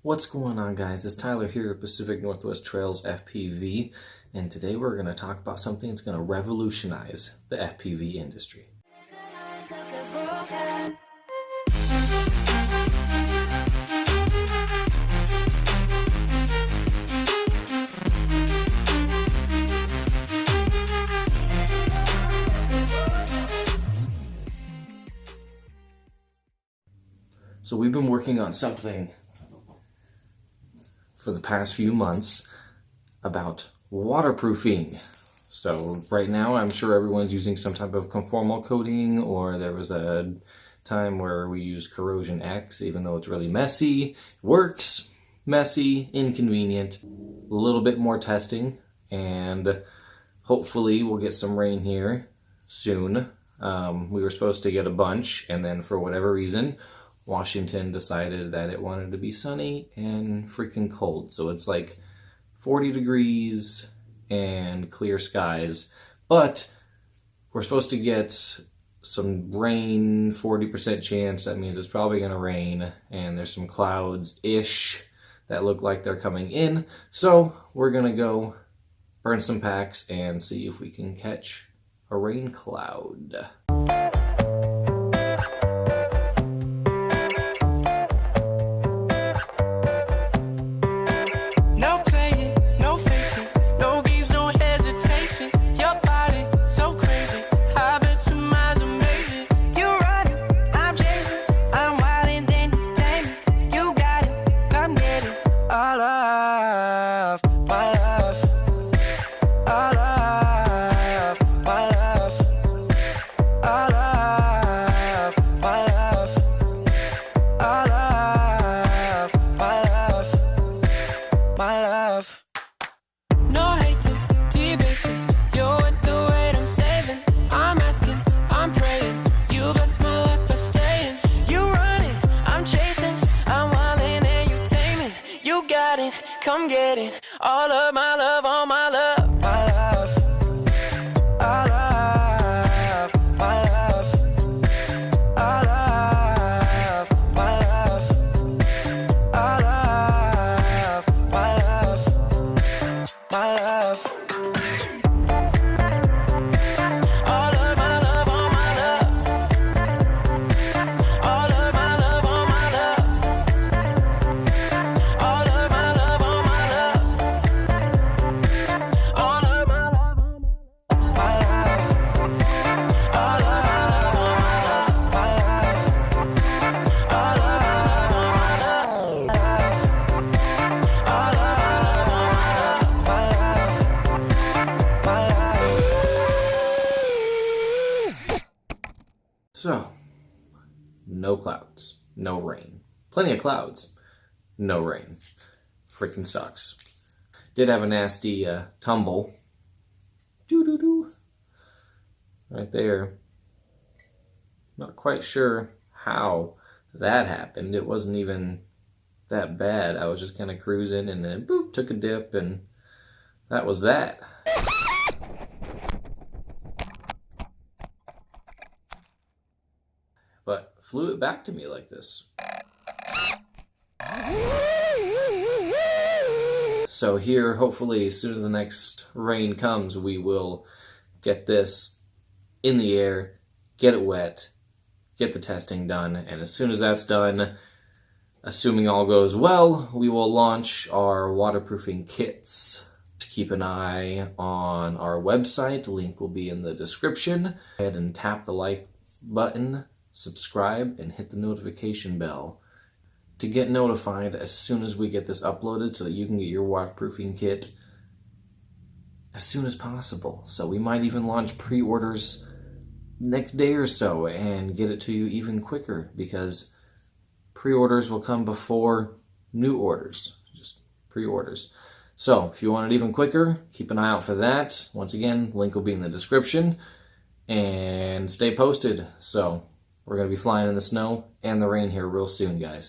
What's going on, guys? It's Tyler here at Pacific Northwest Trails FPV, and today we're going to talk about something that's going to revolutionize the FPV industry. So we've been working on something for the past few months about waterproofing. So right now I'm sure everyone's using some type of conformal coating, or there was a time where we used Corrosion X, even though it's really messy. It works, messy, inconvenient. A little bit more testing, and hopefully we'll get some rain here soon. We were supposed to get a bunch, and then for whatever reason Washington decided that it wanted to be sunny and freaking cold. So it's like 40 degrees and clear skies, but we're supposed to get some rain, 40% chance. That means it's probably going to rain, and there's some clouds-ish that look like they're coming in. So we're going to go burn some packs and see if we can catch a rain cloud. Come get it, all of my love, all my love, my love, all love, my love, all love, my love, all love, my love, my love. So, no clouds, no rain. Plenty of clouds, no rain. Freaking sucks. Did have a nasty tumble. Doo-doo-doo. Right there. Not quite sure how that happened. It wasn't even that bad. I was just kind of cruising, and then boop, took a dip, and that was that. But flew it back to me like this. So here, hopefully, as soon as the next rain comes, we will get this in the air, get it wet, get the testing done, and as soon as that's done, assuming all goes well, we will launch our waterproofing kits. Keep an eye on our website. The link will be in the description. Go ahead and tap the like button, subscribe, and hit the notification bell to get notified as soon as we get this uploaded, so that you can get your waterproofing kit as soon as possible. So we might even launch pre-orders next day or so and get it to you even quicker, because pre-orders will come before new orders, just pre-orders. So if you want it even quicker, keep an eye out for that. Once again, link will be in the description, and stay posted. So we're going to be flying in the snow and the rain here real soon, guys.